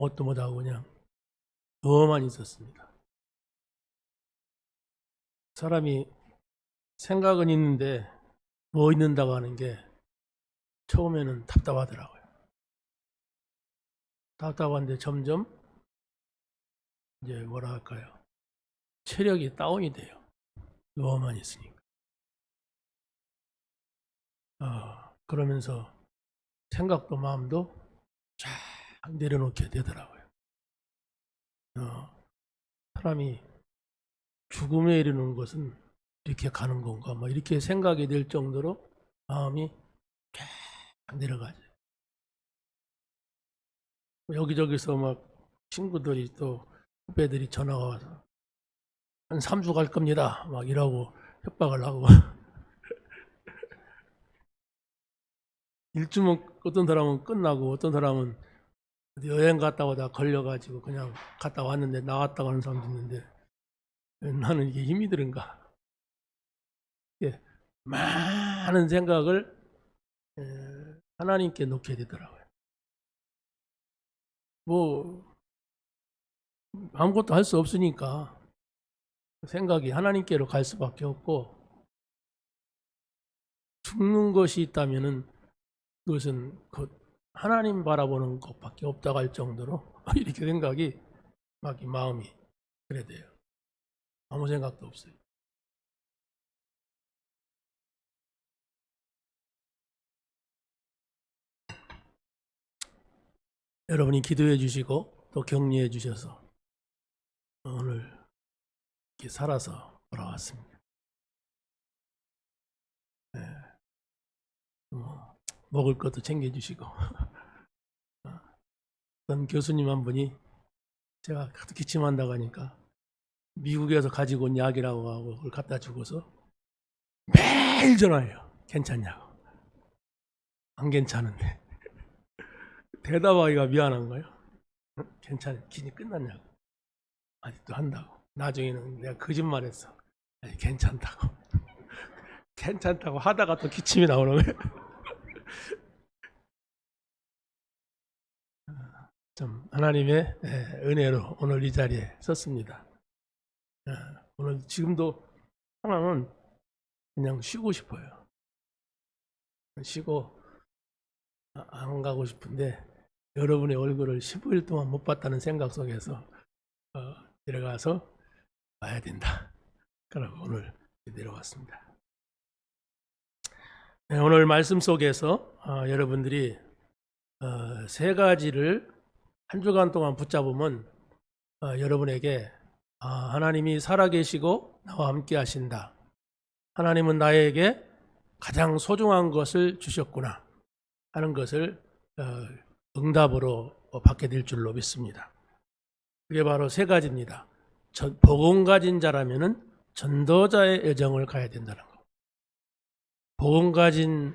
뭣도 못하고 그냥 누워만 있었습니다. 사람이 생각은 있는데 누워 있는다고 하는 게 처음에는 답답하더라고요. 답답한데 점점 이제 뭐라 할까요? 체력이 다운이 돼요. 누워만 있으니까. 그러면서 생각도 마음도 쫙 내려놓게 되더라고요. 사람이 죽음에 이르는 것은 이렇게 가는 건가? 뭐 이렇게 생각이 될 정도로 마음이 쫙 내려가죠. 여기저기서 막 친구들이 또 후배들이 전화가 와서 한 3주 갈 겁니다. 막 이러고 협박을 하고 일주면 어떤 사람은 끝나고 어떤 사람은 여행 갔다 오다 걸려가지고 그냥 갔다 왔는데 나왔다고 하는 사람도 있는데 나는 이게 힘이 드는가? 많은 생각을 하나님께 놓게 되더라고요. 뭐 아무것도 할 수 없으니까 생각이 하나님께로 갈 수밖에 없고 죽는 것이 있다면은 그것은 하나님 바라보는 것밖에 없다고 할 정도로 이렇게 생각이 막 마음이 그래 돼요. 아무 생각도 없어요. 여러분이 기도해 주시고 또 격려해 주셔서 오늘 이렇게 살아서 돌아왔습니다. 먹을 것도 챙겨주시고 어떤 교수님 한 분이 제가 기침한다고 하니까 미국에서 가지고 온 약이라고 하고 그걸 갖다 주고서 매일 전화해요. 괜찮냐고. 안 괜찮은데 대답하기가 미안한 거예요. 괜찮아. 기니 끝났냐고. 아직도 한다고. 나중에는 내가 거짓말했어. 아니, 괜찮다고. 괜찮다고 하다가 또 기침이 나오는 거예요. 좀 하나님의 은혜로 오늘 이 자리에 섰습니다. 오늘 지금도 하나는 그냥 쉬고 싶어요. 쉬고 안 가고 싶은데 여러분의 얼굴을 15일 동안 못 봤다는 생각 속에서 내려가서 와야 된다. 그러고 오늘 내려왔습니다. 오늘 말씀 속에서 여러분들이 세 가지를 한 주간 동안 붙잡으면 여러분에게 하나님이 살아계시고 나와 함께 하신다. 하나님은 나에게 가장 소중한 것을 주셨구나 하는 것을 응답으로 받게 될 줄로 믿습니다. 그게 바로 세 가지입니다. 복음 가진 자라면은 전도자의 여정을 가야 된다는 거. 복음 가진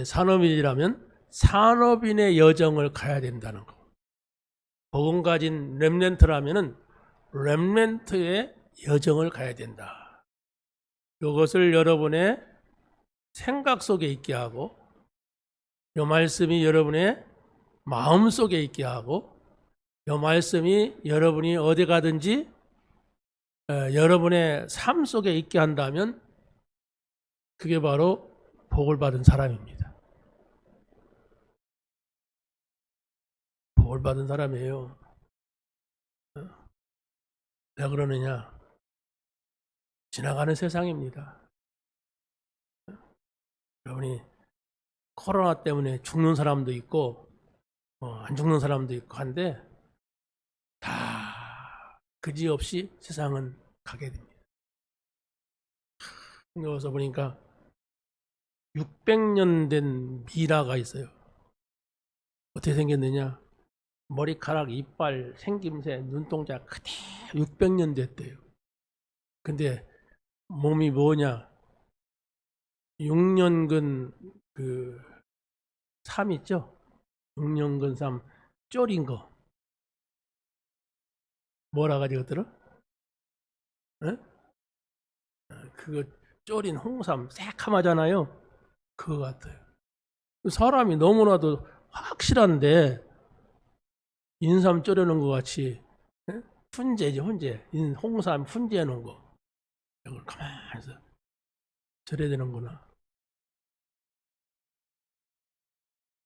산업인이라면 산업인의 여정을 가야 된다는 거. 복음 가진 렘넌트라면은 렘넌트의 여정을 가야 된다. 이것을 여러분의 생각 속에 있게 하고 이 말씀이 여러분의 마음 속에 있게 하고 이 말씀이 여러분이 어디 가든지 여러분의 삶 속에 있게 한다면 그게 바로 복을 받은 사람입니다. 복을 받은 사람이에요. 왜 그러느냐? 지나가는 세상입니다. 여러분이 코로나 때문에 죽는 사람도 있고 안 죽는 사람도 있고 한데 다 그지없이 세상은 가게 됩니다. 여기서 보니까 600년 된 미라가 있어요. 어떻게 생겼느냐? 머리카락, 이빨, 생김새, 눈동자 그대로 600년 됐대요. 근데 몸이 뭐냐? 6년근 삶 있죠? 6년근 삶 졸인 거. 뭐라 가지고 들어? 에? 그거 졸인 홍삼 새카마잖아요. 그거 같아요. 사람이 너무나도 확실한데 인삼 졸여놓은 것 같이 훈제지, 훈제. 홍삼 훈제해 놓은 거. 이걸 가만히 해서 절여야 되는구나.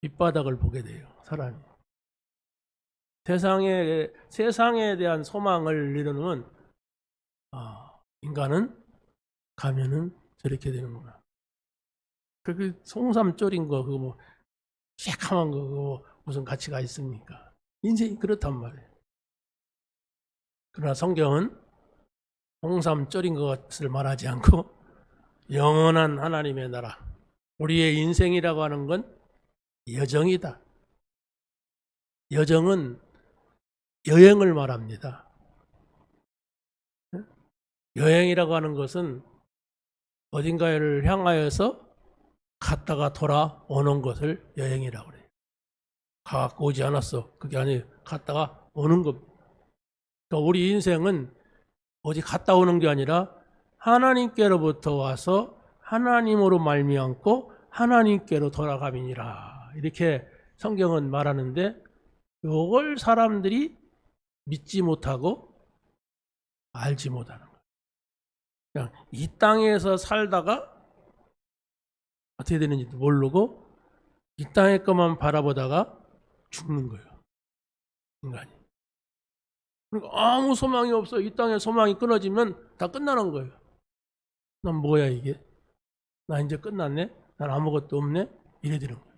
밑바닥을 보게 돼요, 사람이. 세상에 대한 소망을 이루는 인간은 가면은 저렇게 되는구나. 그 송삼 졸인 거, 그거 뭐, 새카만 거, 그거 무슨 가치가 있습니까? 인생이 그렇단 말이에요. 그러나 성경은 홍삼 졸인 것을 말하지 않고 영원한 하나님의 나라, 우리의 인생이라고 하는 건 여정이다. 여정은 여행을 말합니다. 여행이라고 하는 것은 어딘가를 향하여서 갔다가 돌아오는 것을 여행이라고 그래요. 가고 오지 않았어. 그게 아니에요. 갔다가 오는 겁니다. 그러니까 우리 인생은 어디 갔다 오는 게 아니라 하나님께로부터 와서 하나님으로 말미암고 하나님께로 돌아감이니라. 이렇게 성경은 말하는데 이걸 사람들이 믿지 못하고 알지 못하는 거예요. 그냥 이 땅에서 살다가 어떻게 되는지도 모르고 이 땅의 것만 바라보다가 죽는 거예요. 인간이. 그러니까 아무 소망이 없어. 이 땅에 소망이 끊어지면 다 끝나는 거예요. 난 뭐야 이게? 나 이제 끝났네? 난 아무것도 없네? 이래 되는 거예요.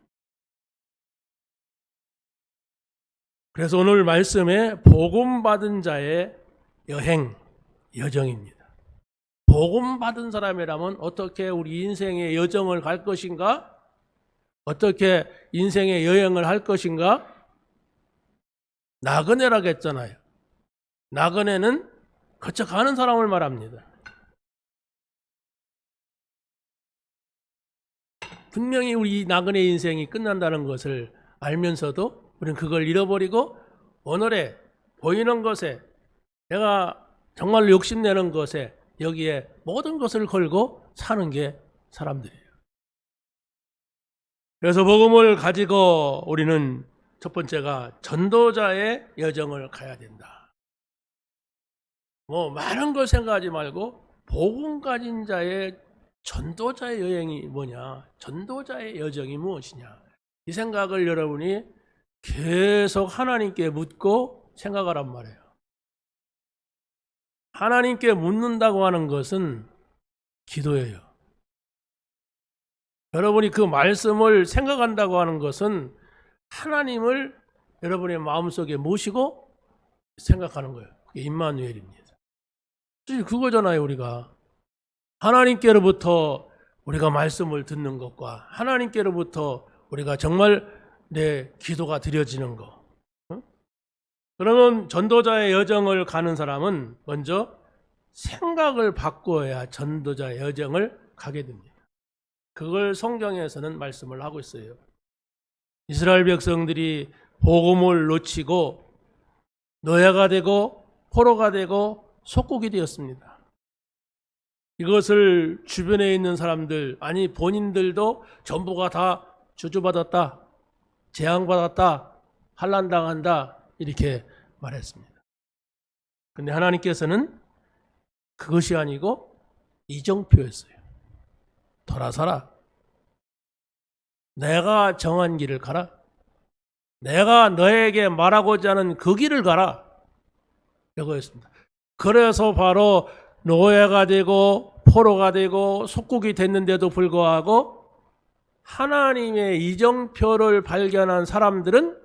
그래서 오늘 말씀에 복음 받은 자의 여행, 여정입니다. 복음 받은 사람이라면 어떻게 우리 인생의 여정을 갈 것인가? 어떻게 인생의 여행을 할 것인가? 나그네라고 했잖아요. 나그네는 거쳐가는 사람을 말합니다. 분명히 우리 나그네 인생이 끝난다는 것을 알면서도 우리는 그걸 잃어버리고 오늘의 보이는 것에 내가 정말 욕심내는 것에 여기에 모든 것을 걸고 사는 게 사람들이에요. 그래서 복음을 가지고 우리는 첫 번째가 전도자의 여정을 가야 된다. 뭐 많은 걸 생각하지 말고 복음 가진 자의 전도자의 여행이 뭐냐, 전도자의 여정이 무엇이냐, 이 생각을 여러분이 계속 하나님께 묻고 생각하란 말이에요. 하나님께 묻는다고 하는 것은 기도예요. 여러분이 그 말씀을 생각한다고 하는 것은 하나님을 여러분의 마음속에 모시고 생각하는 거예요. 그게 임마누엘입니다. 그거잖아요. 우리가 하나님께로부터 우리가 말씀을 듣는 것과 하나님께로부터 우리가 정말 내 기도가 드려지는 것. 그러면 전도자의 여정을 가는 사람은 먼저 생각을 바꾸어야 전도자의 여정을 가게 됩니다. 그걸 성경에서는 말씀을 하고 있어요. 이스라엘 백성들이 복음을 놓치고 노예가 되고 포로가 되고 속국이 되었습니다. 이것을 주변에 있는 사람들, 아니 본인들도 전부가 다 저주받았다, 재앙받았다, 환난당한다 이렇게 말했습니다. 그런데 하나님께서는 그것이 아니고 이정표였어요. 돌아서라. 내가 정한 길을 가라. 내가 너에게 말하고자 하는 그 길을 가라. 이거였습니다. 그래서 바로 노예가 되고 포로가 되고 속국이 됐는데도 불구하고 하나님의 이정표를 발견한 사람들은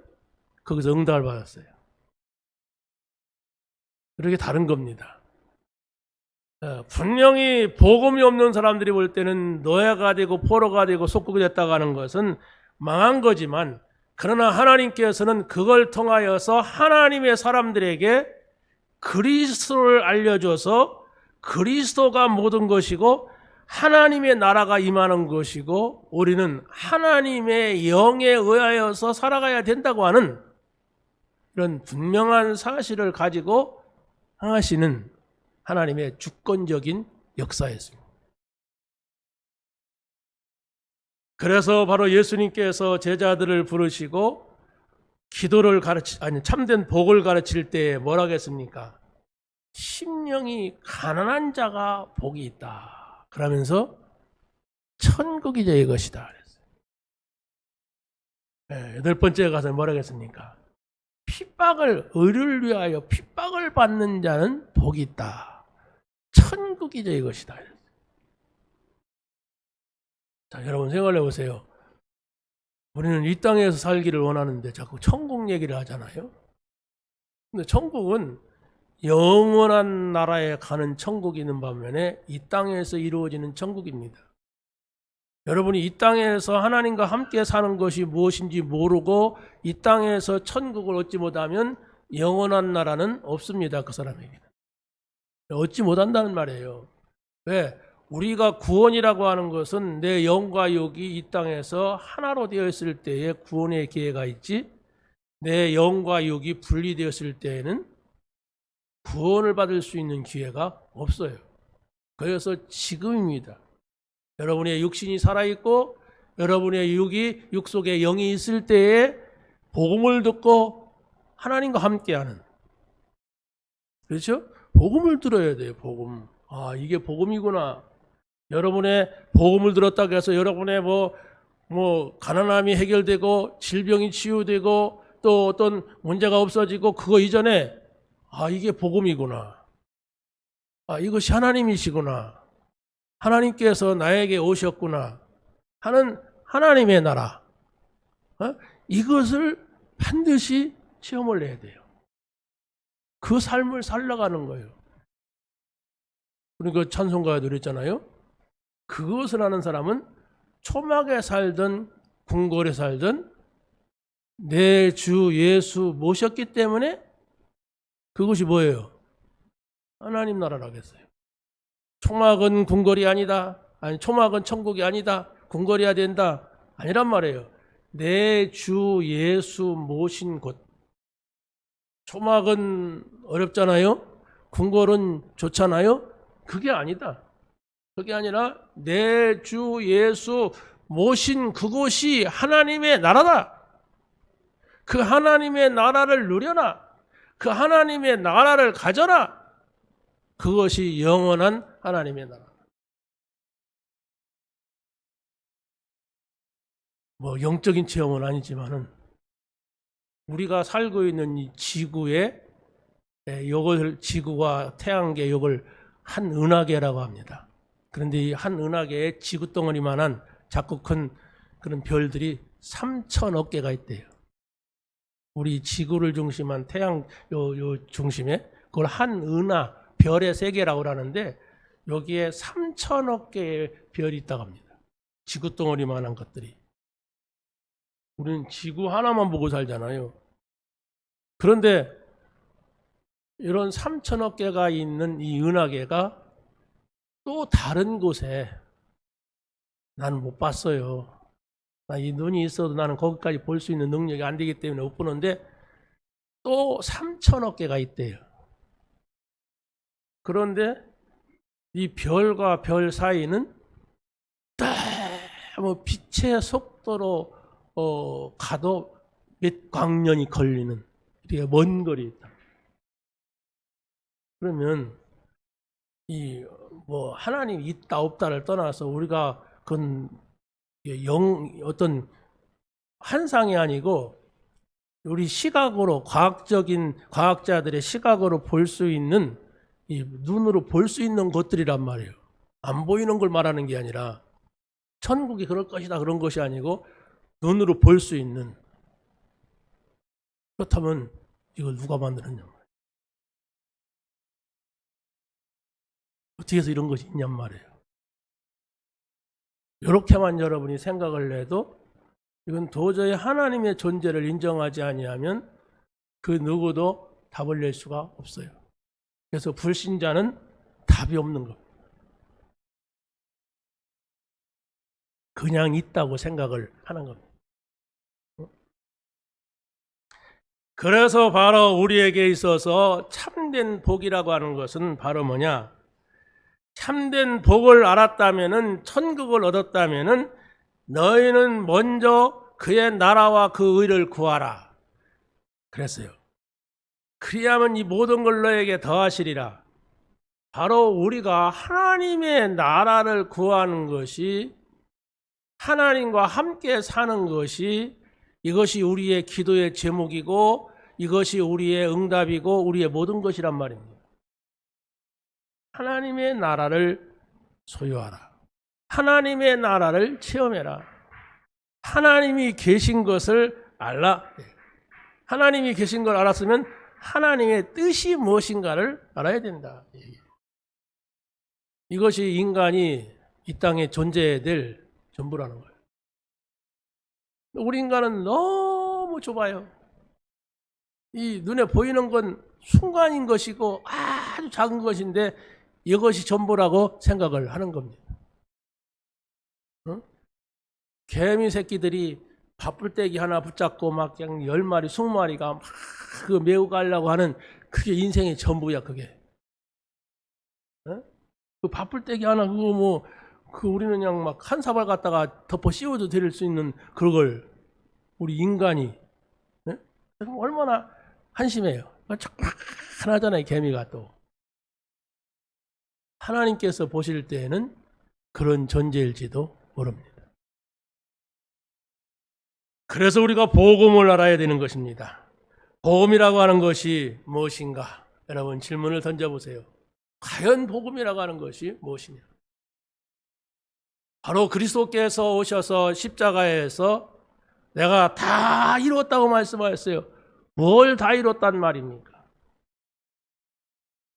거기서 응답을 받았어요. 그렇게 다른 겁니다. 분명히 복음이 없는 사람들이 볼 때는 노예가 되고 포로가 되고 속국이 됐다고 하는 것은 망한 거지만, 그러나 하나님께서는 그걸 통하여서 하나님의 사람들에게 그리스도를 알려줘서 그리스도가 모든 것이고 하나님의 나라가 임하는 것이고 우리는 하나님의 영에 의하여서 살아가야 된다고 하는 이런 분명한 사실을 가지고 하시는 하나님의 주권적인 역사였습니다. 그래서 바로 예수님께서 제자들을 부르시고 기도를 참된 복을 가르칠 때 뭐라 하겠습니까? 심령이 가난한 자가 복이 있다. 그러면서 천국이 저의 것이다. 그랬어요. 네, 여덟 번째 가서 뭐라 하겠습니까? 의를 위하여 핍박을 받는 자는 복이 있다. 천국이 저의 것이다. 자, 여러분 생각해 보세요. 우리는 이 땅에서 살기를 원하는데 자꾸 천국 얘기를 하잖아요. 근데 천국은 영원한 나라에 가는 천국이 있는 반면에 이 땅에서 이루어지는 천국입니다. 여러분이 이 땅에서 하나님과 함께 사는 것이 무엇인지 모르고 이 땅에서 천국을 얻지 못하면 영원한 나라는 없습니다. 그 사람에게는. 얻지 못한다는 말이에요. 왜? 우리가 구원이라고 하는 것은 내 영과 육이 이 땅에서 하나로 되어 있을 때에 구원의 기회가 있지, 내 영과 육이 분리되었을 때에는 구원을 받을 수 있는 기회가 없어요. 그래서 지금입니다. 여러분의 육신이 살아있고 여러분의 육 속에 영이 있을 때에 복음을 듣고 하나님과 함께하는, 그렇죠? 복음을 들어야 돼요. 복음. 아, 이게 복음이구나. 여러분의 복음을 들었다고 해서 여러분의 가난함이 해결되고 질병이 치유되고 또 어떤 문제가 없어지고 그거 이전에 아, 이게 복음이구나. 아, 이것이 하나님이시구나. 하나님께서 나에게 오셨구나 하는 하나님의 나라. 이것을 반드시 체험을 해야 돼요. 그 삶을 살아가는 거예요. 그러니까 찬송가에 노랬잖아요. 그것을 하는 사람은 초막에 살든 궁궐에 살든 내 주 예수 모셨기 때문에 그것이 뭐예요? 하나님 나라라겠어요. 초막은 궁궐이 아니다. 아니, 초막은 천국이 아니다. 궁궐이어야 된다. 아니란 말이에요. 내 주 예수 모신 곳. 초막은 어렵잖아요. 궁궐은 좋잖아요. 그게 아니다. 그게 아니라 내 주 예수 모신 그곳이 하나님의 나라다. 그 하나님의 나라를 누려라. 그 하나님의 나라를 가져라. 그것이 영원한 하나님의 나라. 영적인 체험은 아니지만은 우리가 살고 있는 이 지구에 이걸 지구와 태양계 이걸 한 은하계라고 합니다. 그런데 이 한 은하계에 지구 덩어리만한 작고 큰 그런 별들이 3천억 개가 있대요. 우리 지구를 중심한 태양 요 중심에 그걸 한 은하 별의 세계라고 하는데 여기에 3천억 개의 별이 있다고 합니다. 지구 덩어리만한 것들이. 우리는 지구 하나만 보고 살잖아요. 그런데 이런 3천억 개가 있는 이 은하계가 또 다른 곳에 나는 못 봤어요. 이 눈이 있어도 나는 거기까지 볼 수 있는 능력이 안 되기 때문에 못 보는데 또 3천억 개가 있대요. 그런데 이 별과 별 사이는 빛의 속도로 가도 몇 광년이 걸리는 되게 먼 거리 있다. 그러면 하나님이 있다 없다를 떠나서 우리가 그건 어떤 환상이 아니고 우리 시각으로 과학자들의 시각으로 볼 수 있는 이 눈으로 볼 수 있는 것들이란 말이에요. 안 보이는 걸 말하는 게 아니라 천국이 그럴 것이다 그런 것이 아니고 눈으로 볼 수 있는. 그렇다면 이걸 누가 만드느냐 말이에요. 어떻게 해서 이런 것이 있냔 말이에요. 이렇게만 여러분이 생각을 해도 이건 도저히 하나님의 존재를 인정하지 아니하면 그 누구도 답을 낼 수가 없어요. 그래서 불신자는 답이 없는 겁니다. 그냥 있다고 생각을 하는 겁니다. 그래서 바로 우리에게 있어서 참된 복이라고 하는 것은 바로 뭐냐? 참된 복을 알았다면은, 천국을 얻었다면은 너희는 먼저 그의 나라와 그 의를 구하라. 그랬어요. 그리하면 이 모든 걸 너에게 더하시리라. 바로 우리가 하나님의 나라를 구하는 것이, 하나님과 함께 사는 것이, 이것이 우리의 기도의 제목이고 이것이 우리의 응답이고 우리의 모든 것이란 말입니다. 하나님의 나라를 소유하라. 하나님의 나라를 체험해라. 하나님이 계신 것을 알라. 하나님이 계신 걸 알았으면 하나님의 뜻이 무엇인가를 알아야 된다. 이것이 인간이 이 땅에 존재해야 될 전부라는 거예요. 우리 인간은 너무 좁아요. 이 눈에 보이는 건 순간인 것이고 아주 작은 것인데 이것이 전부라고 생각을 하는 겁니다. 응? 개미 새끼들이 밥풀떼기 하나 붙잡고 막 그냥 10마리, 20마리가 막 그 메고 가려고 하는 그게 인생의 전부야, 그게. 응? 그 밥풀떼기 하나 그거 우리는 그냥 막 한 사발 갖다가 덮어 씌워도 드릴 수 있는 그걸 우리 인간이 얼마나 한심해요. 하나잖아요, 개미가 또. 하나님께서 보실 때에는 그런 존재일지도 모릅니다. 그래서 우리가 복음을 알아야 되는 것입니다. 복음이라고 하는 것이 무엇인가? 여러분 질문을 던져보세요. 과연 복음이라고 하는 것이 무엇이냐? 바로 그리스도께서 오셔서 십자가에서 내가 다 이뤘다고 말씀하셨어요. 뭘 다 이뤘단 말입니까?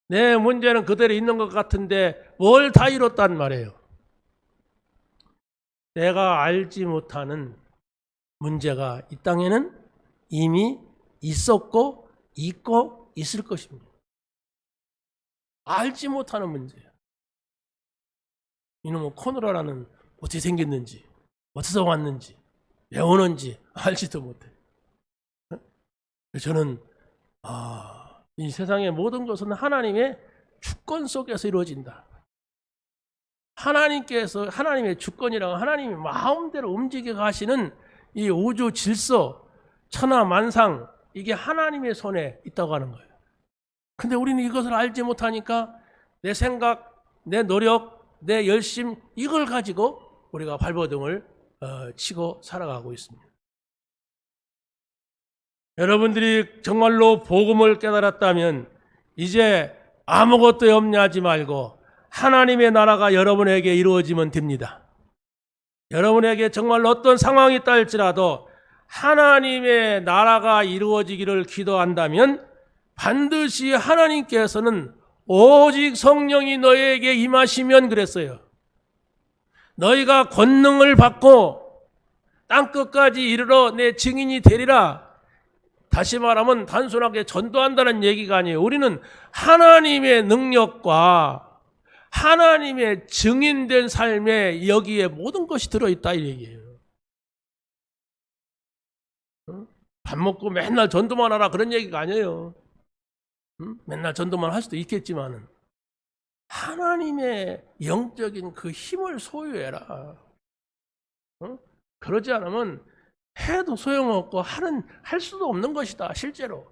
내 문제는 그대로 있는 것 같은데 뭘 다 이뤘단 말이에요? 내가 알지 못하는 문제가 이 땅에는 이미 있었고 있고 있을 것입니다. 알지 못하는 문제예요. 이놈의 코너라는 어떻게 생겼는지, 어디서 왔는지, 왜 오는지 알지도 못해. 저는 이 세상의 모든 것은 하나님의 주권 속에서 이루어진다. 하나님께서 하나님의 주권이라고 하나님이 마음대로 움직여 가시는 이 우주 질서, 천하 만상, 이게 하나님의 손에 있다고 하는 거예요. 근데 우리는 이것을 알지 못하니까 내 생각, 내 노력, 내 열심, 이걸 가지고 우리가 발버둥을 치고 살아가고 있습니다. 여러분들이 정말로 복음을 깨달았다면 이제 아무것도 염려하지 말고 하나님의 나라가 여러분에게 이루어지면 됩니다. 여러분에게 정말 어떤 상황이 있다 할지라도 하나님의 나라가 이루어지기를 기도한다면 반드시 하나님께서는 오직 성령이 너에게 임하시면 그랬어요. 너희가 권능을 받고 땅끝까지 이르러 내 증인이 되리라. 다시 말하면 단순하게 전도한다는 얘기가 아니에요. 우리는 하나님의 능력과 하나님의 증인된 삶에 여기에 모든 것이 들어있다 이 얘기예요. 밥 먹고 맨날 전도만 하라 그런 얘기가 아니에요. 맨날 전도만 할 수도 있겠지만은 하나님의 영적인 그 힘을 소유해라. 그러지 않으면 해도 소용없고 할 수도 없는 것이다 실제로.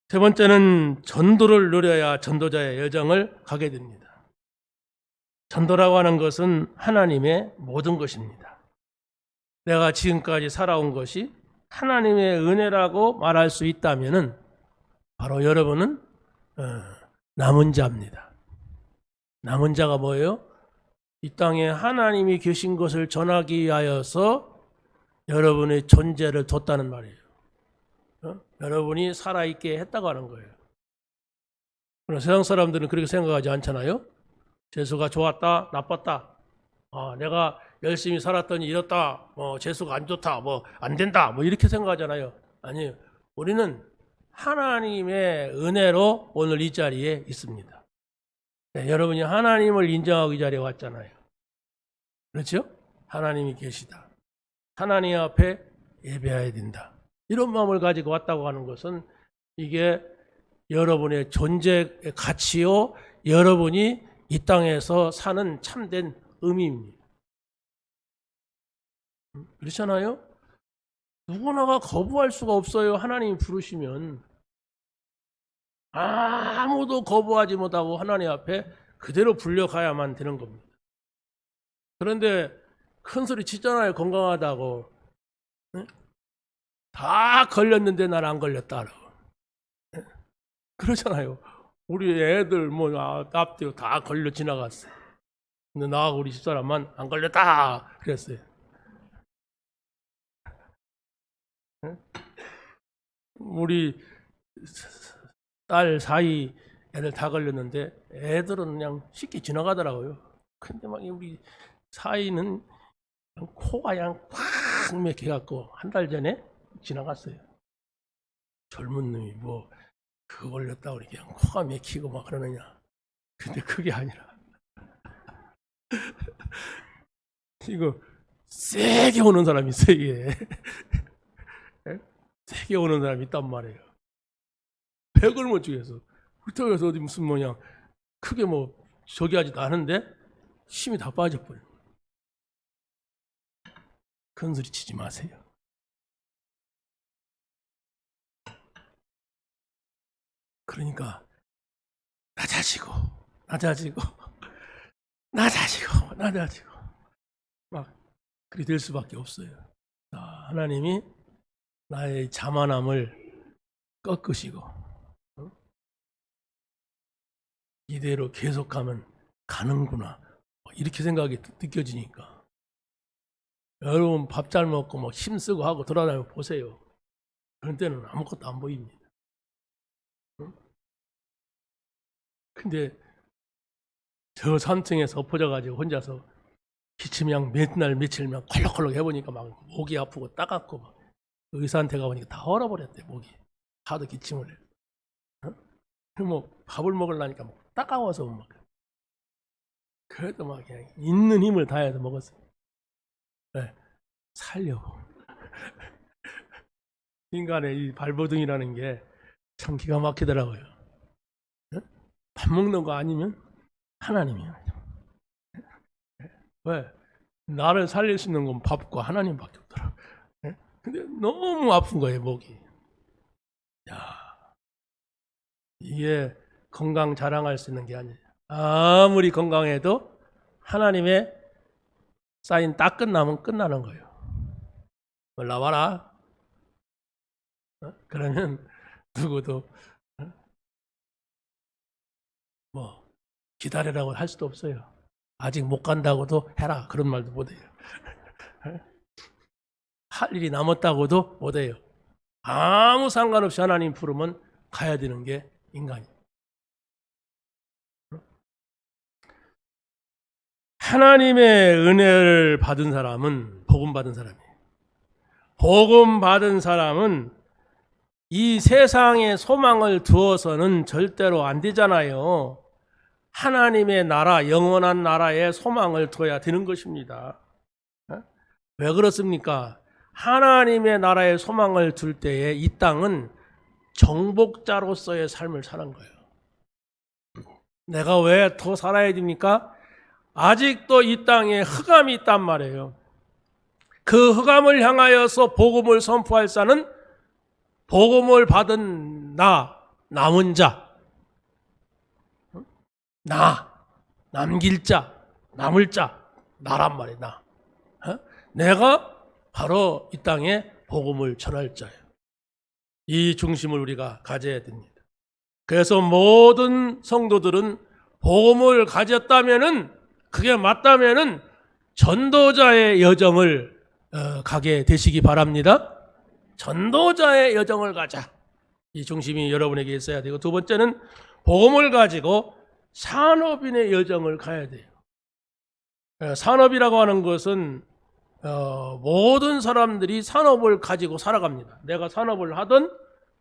세 번째는 전도를 누려야 전도자의 여정을 가게 됩니다. 전도라고 하는 것은 하나님의 모든 것입니다. 내가 지금까지 살아온 것이 하나님의 은혜라고 말할 수 있다면 바로 여러분은 남은 자입니다. 남은 자가 뭐예요? 이 땅에 하나님이 계신 것을 전하기 위하여서 여러분의 존재를 뒀다는 말이에요. 여러분이 살아있게 했다고 하는 거예요. 그러나 세상 사람들은 그렇게 생각하지 않잖아요. 재수가 좋았다, 나빴다. 내가 열심히 살았더니 이렇다. 재수가 안 좋다. 안 된다. 이렇게 생각하잖아요. 아니에요. 우리는 하나님의 은혜로 오늘 이 자리에 있습니다. 네, 여러분이 하나님을 인정하고 이 자리에 왔잖아요. 그렇죠? 하나님이 계시다. 하나님 앞에 예배해야 된다. 이런 마음을 가지고 왔다고 하는 것은 이게 여러분의 존재의 가치요, 여러분이 이 땅에서 사는 참된 의미입니다. 그렇잖아요? 누구나가 거부할 수가 없어요. 하나님이 부르시면. 아무도 거부하지 못하고 하나님 앞에 그대로 불려가야만 되는 겁니다. 그런데 큰 소리 치잖아요. 건강하다고. 다 걸렸는데 난 안 걸렸다라고. 그러잖아요. 우리 애들 앞뒤로 다 걸려 지나갔어요. 근데 나하고 우리 집사람만 안 걸렸다 그랬어요. 우리 딸 사이 애들 다 걸렸는데 애들은 그냥 쉽게 지나가더라고요. 근데 막 우리 사이는 코가 그냥 꽉 막혀갖고 한 달 전에 지나갔어요. 젊은 놈이 그거 걸렸다 우리 그냥 코가 막히고 막 그러느냐. 근데 그게 아니라 이거 세게 오는 사람이 있어요. 이게 세게 오는 사람이 있단 말이에요. 백을 못 주겠어. 그렇다고 어디 무슨 크게 저기 하지도 않은데 힘이 다 빠져버려. 큰 소리 치지 마세요. 그러니까 낮아지고 막 그리 될 수밖에 없어요. 하나님이 나의 자만함을 꺾으시고 이대로 계속하면 가는구나 이렇게 생각이 느껴지니까 여러분 밥 잘 먹고 힘쓰고 하고 돌아다니고 보세요. 그런 때는 아무것도 안 보입니다. 근데 저 산층에서 엎어져가지고 혼자서 기침약 맨날 며칠만 콜록콜록 해보니까 막 목이 아프고 따갑고 막 의사한테 가보니까 다 얼어버렸대 목이. 하도 기침을 해. 밥을 먹으려니까 따가워서 그래도 그냥 있는 힘을 다해서 먹었어요. 네, 살려고. 인간의 이 발버둥이라는 게 참 기가 막히더라고요. 밥 먹는 거 아니면 하나님이에요. 왜? 나를 살릴 수 있는 건 밥과 하나님밖에 없더라고요. 근데 너무 아픈 거예요, 목이. 이게 건강 자랑할 수 있는 게 아니에요. 아무리 건강해도 하나님의 사인 딱 끝나면 끝나는 거예요. 올라와라. 그러면 누구도 기다리라고 할 수도 없어요. 아직 못 간다고도 해라. 그런 말도 못해요. 할 일이 남았다고도 못해요. 아무 상관없이 하나님 부르면 가야 되는 게 인간이에요. 하나님의 은혜를 받은 사람은 복음 받은 사람이에요. 복음 받은 사람은 이 세상에 소망을 두어서는 절대로 안 되잖아요. 하나님의 나라, 영원한 나라에 소망을 둬야 되는 것입니다. 왜 그렇습니까? 하나님의 나라에 소망을 둘 때에 이 땅은 정복자로서의 삶을 사는 거예요. 내가 왜 더 살아야 됩니까? 아직도 이 땅에 흑암이 있단 말이에요. 그 흑암을 향하여서 복음을 선포할 자는 복음을 받은 남은 자, 남길 자, 남을 자, 나란 말이에요. 내가 바로 이 땅에 복음을 전할 자예요. 이 중심을 우리가 가져야 됩니다. 그래서 모든 성도들은 복음을 가졌다면은 그게 맞다면은 전도자의 여정을 가게 되시기 바랍니다. 전도자의 여정을 가자. 이 중심이 여러분에게 있어야 되고, 두 번째는 복음을 가지고 산업인의 여정을 가야 돼요. 산업이라고 하는 것은 모든 사람들이 산업을 가지고 살아갑니다. 내가 산업을 하든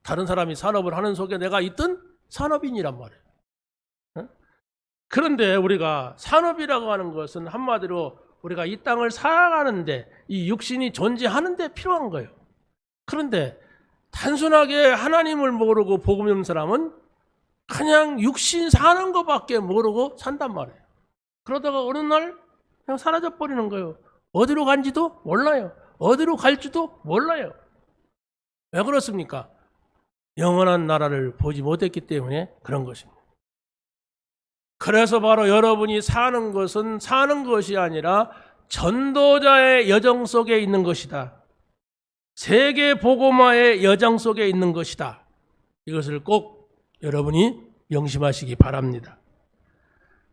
다른 사람이 산업을 하는 속에 내가 있든 산업인이란 말이에요. 그런데 우리가 산업이라고 하는 것은 한마디로 우리가 이 땅을 살아가는데, 이 육신이 존재하는데 필요한 거예요. 그런데 단순하게 하나님을 모르고 복음 없는 사람은 그냥 육신 사는 것밖에 모르고 산단 말이에요. 그러다가 어느 날 그냥 사라져 버리는 거예요. 어디로 간지도 몰라요. 어디로 갈지도 몰라요. 왜 그렇습니까? 영원한 나라를 보지 못했기 때문에 그런 것입니다. 그래서 바로 여러분이 사는 것은 사는 것이 아니라 전도자의 여정 속에 있는 것이다. 세계 복음화의 여정 속에 있는 것이다. 이것을 꼭 여러분이 명심하시기 바랍니다.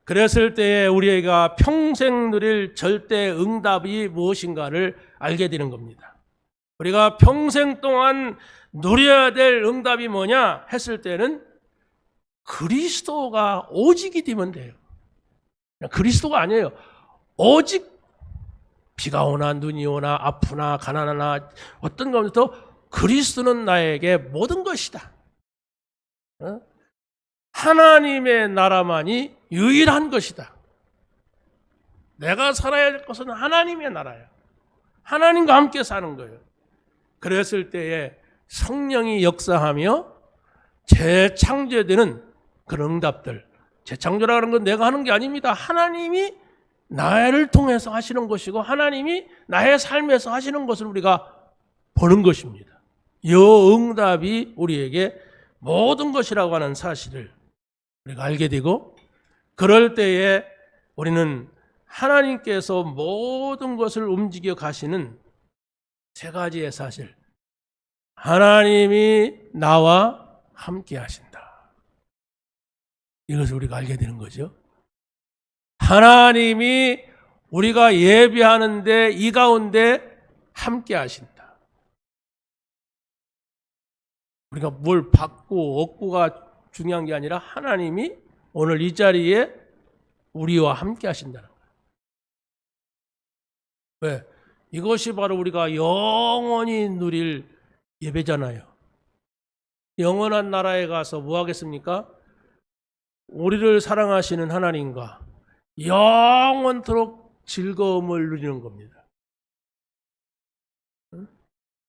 그랬을 때에 우리가 평생 누릴 절대 응답이 무엇인가를 알게 되는 겁니다. 우리가 평생 동안 누려야 될 응답이 뭐냐 했을 때는 그리스도가 오직이 되면 돼요. 그리스도가 아니에요. 오직 비가 오나 눈이 오나 아프나 가난하나 어떤 것부터 그리스도는 나에게 모든 것이다. 하나님의 나라만이 유일한 것이다. 내가 살아야 될 것은 하나님의 나라야. 하나님과 함께 사는 거예요. 그랬을 때에 성령이 역사하며 재창조되는 그런 응답들. 재창조라는 건 내가 하는 게 아닙니다. 하나님이 나를 통해서 하시는 것이고 하나님이 나의 삶에서 하시는 것을 우리가 보는 것입니다. 이 응답이 우리에게 모든 것이라고 하는 사실을 우리가 알게 되고 그럴 때에 우리는 하나님께서 모든 것을 움직여 가시는 세 가지의 사실. 하나님이 나와 함께 하신다. 이것을 우리가 알게 되는 거죠. 하나님이 우리가 예배하는데 이 가운데 함께 하신다. 우리가 뭘 받고 얻고가 중요한 게 아니라 하나님이 오늘 이 자리에 우리와 함께 하신다는 거예요. 왜? 이것이 바로 우리가 영원히 누릴 예배잖아요. 영원한 나라에 가서 뭐 하겠습니까? 우리를 사랑하시는 하나님과 영원토록 즐거움을 누리는 겁니다.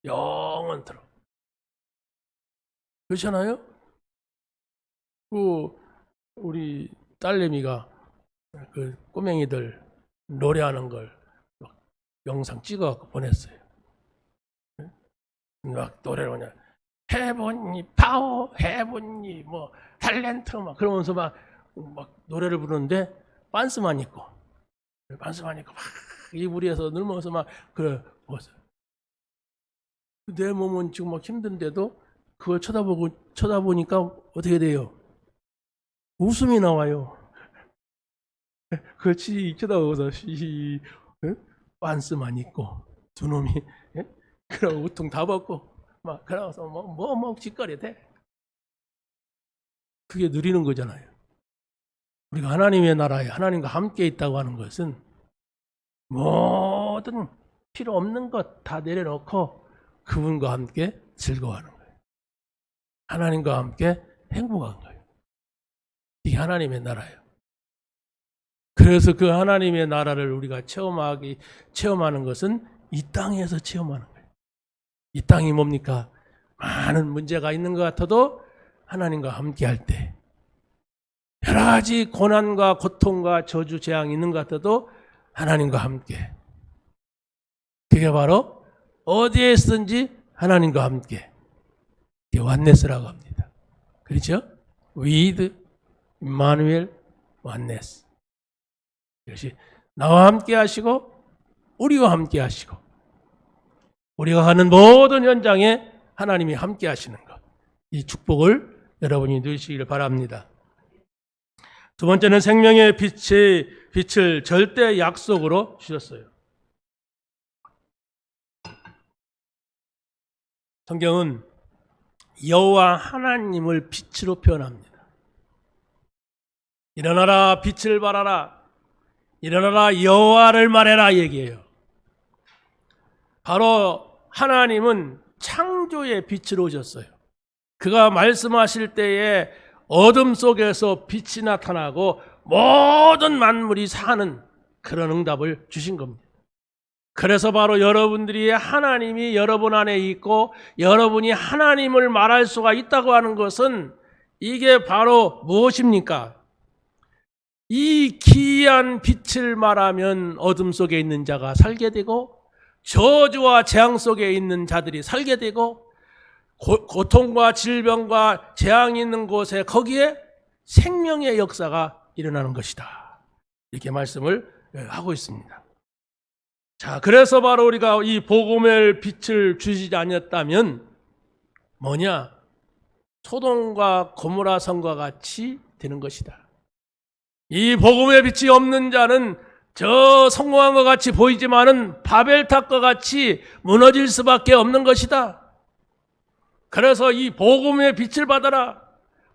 영원토록. 그렇잖아요? 우리 딸내미가 그 꼬맹이들 노래하는 걸 막 영상 찍어갖고 보냈어요. 막 노래를 그냥 해보니 파워, 해보니 뭐 탤런트 막 그러면서 막 노래를 부르는데 반스만 입고 막 이불에서 늘면서 막 그래 보세요. 내 몸은 지금 막 힘든데도 그걸 쳐다보니까 어떻게 돼요? 웃음이 나와요. 그렇지 쳐다보고서 반스만 입고 두 놈이 그럼 우통 다 벗고 막 그러면서 뭐 짓거리 돼. 그게 누리는 거잖아요. 우리가 하나님의 나라에 하나님과 함께 있다고 하는 것은 모든 필요 없는 것 다 내려놓고 그분과 함께 즐거워하는 거예요. 하나님과 함께 행복한 거예요. 이게 하나님의 나라예요. 그래서 그 하나님의 나라를 우리가 체험하는 것은 이 땅에서 체험하는 거예요. 이 땅이 뭡니까? 많은 문제가 있는 것 같아도 하나님과 함께 할 때 여러 가지 고난과 고통과 저주 재앙이 있는 것 같아도 하나님과 함께. 그게 바로 어디에 있든지 하나님과 함께. 이게 원네스라고 합니다. 그렇죠? With Emmanuel Oneness. 이것이 나와 함께 하시고 우리와 함께 하시고 우리가 가는 모든 현장에 하나님이 함께 하시는 것. 이 축복을 여러분이 누리시기를 바랍니다. 두 번째는 생명의 빛을 절대 약속으로 주셨어요. 성경은 여호와 하나님을 빛으로 표현합니다. 일어나라 빛을 발하라. 일어나라 여호와를 말해라 얘기해요. 바로 하나님은 창조의 빛으로 오셨어요. 그가 말씀하실 때에 어둠 속에서 빛이 나타나고 모든 만물이 사는 그런 응답을 주신 겁니다. 그래서 바로 여러분들이 하나님이 여러분 안에 있고 여러분이 하나님을 말할 수가 있다고 하는 것은 이게 바로 무엇입니까? 이 기이한 빛을 말하면 어둠 속에 있는 자가 살게 되고 저주와 재앙 속에 있는 자들이 살게 되고 고통과 질병과 재앙이 있는 곳에 거기에 생명의 역사가 일어나는 것이다. 이렇게 말씀을 하고 있습니다. 자, 그래서 바로 우리가 이 복음의 빛을 주시지 않았다면 뭐냐? 소돔과 고모라 성과 같이 되는 것이다. 이 복음의 빛이 없는 자는 저 성공한 것 같이 보이지만은 바벨탑과 같이 무너질 수밖에 없는 것이다. 그래서 이 복음의 빛을 받아라.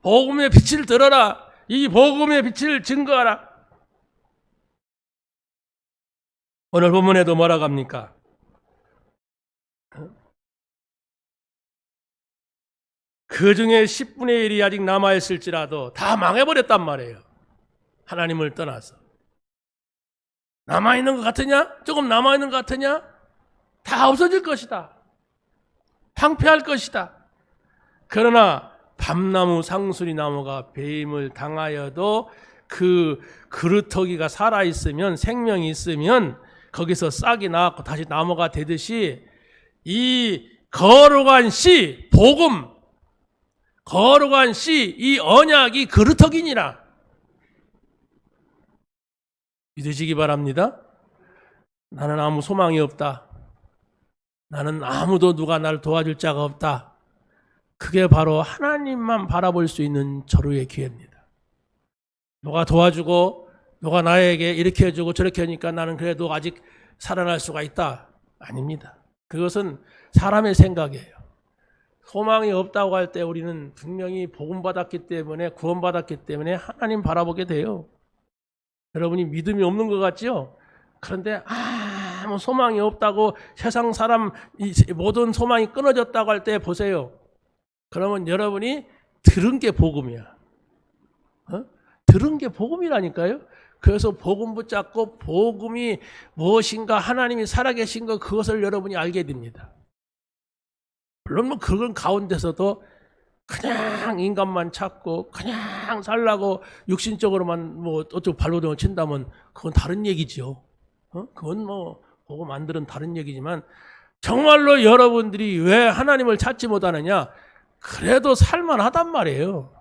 복음의 빛을 들어라. 이 복음의 빛을 증거하라. 오늘 본문에도 뭐라고 합니까? 그 중에 10분의 1이 아직 남아있을지라도 다 망해버렸단 말이에요. 하나님을 떠나서. 남아있는 것 같으냐? 조금 남아있는 것 같으냐? 다 없어질 것이다. 황폐할 것이다. 그러나 밤나무 상수리 나무가 배임을 당하여도 그 그루터기가 살아있으면, 생명이 있으면 거기서 싹이 나왔고 다시 나무가 되듯이 이 거룩한 씨, 복음, 거룩한 씨, 이 언약이 그루터기니라. 믿으시기 바랍니다. 나는 아무 소망이 없다. 나는 아무도 누가 나를 도와줄 자가 없다. 그게 바로 하나님만 바라볼 수 있는 절호의 기회입니다. 누가 도와주고 누가 나에게 이렇게 해주고 저렇게 하니까 나는 그래도 아직 살아날 수가 있다. 아닙니다. 그것은 사람의 생각이에요. 소망이 없다고 할 때 우리는 분명히 복음받았기 때문에, 구원받았기 때문에 하나님 바라보게 돼요. 여러분이 믿음이 없는 것 같죠? 그런데 아무 소망이 없다고, 세상 사람 모든 소망이 끊어졌다고 할 때 보세요. 그러면 여러분이 들은 게 복음이야. 들은 게 복음이라니까요. 그래서 복음 붙잡고 복음이 무엇인가, 하나님이 살아계신 것, 그것을 여러분이 알게 됩니다. 물론 뭐 그건 가운데서도 그냥 인간만 찾고 그냥 살라고 육신적으로만 뭐 어쩌고 발로동을 친다면 그건 다른 얘기죠. 그건 뭐 복음 안 들은 다른 얘기지만, 정말로 여러분들이 왜 하나님을 찾지 못하느냐? 그래도 살만하단 말이에요.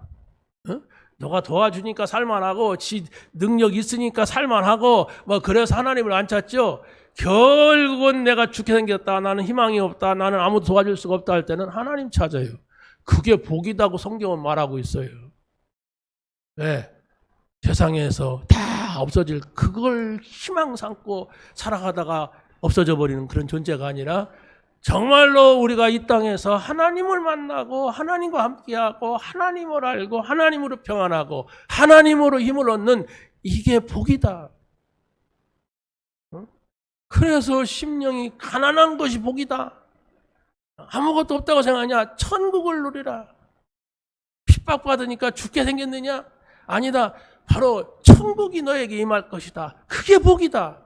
너가 도와주니까 살만하고, 지 능력 있으니까 살만하고, 뭐 그래서 하나님을 안 찾죠. 결국은 내가 죽게 생겼다, 나는 희망이 없다, 나는 아무도 도와줄 수가 없다 할 때는 하나님 찾아요. 그게 복이다고 성경은 말하고 있어요. 왜? 세상에서 다 없어질, 그걸 희망 삼고 살아가다가 없어져 버리는 그런 존재가 아니라, 정말로 우리가 이 땅에서 하나님을 만나고 하나님과 함께하고 하나님을 알고 하나님으로 평안하고 하나님으로 힘을 얻는, 이게 복이다. 그래서 심령이 가난한 것이 복이다. 아무것도 없다고 생각하냐? 천국을 누리라. 핍박받으니까 죽게 생겼느냐? 아니다. 바로 천국이 너에게 임할 것이다. 그게 복이다.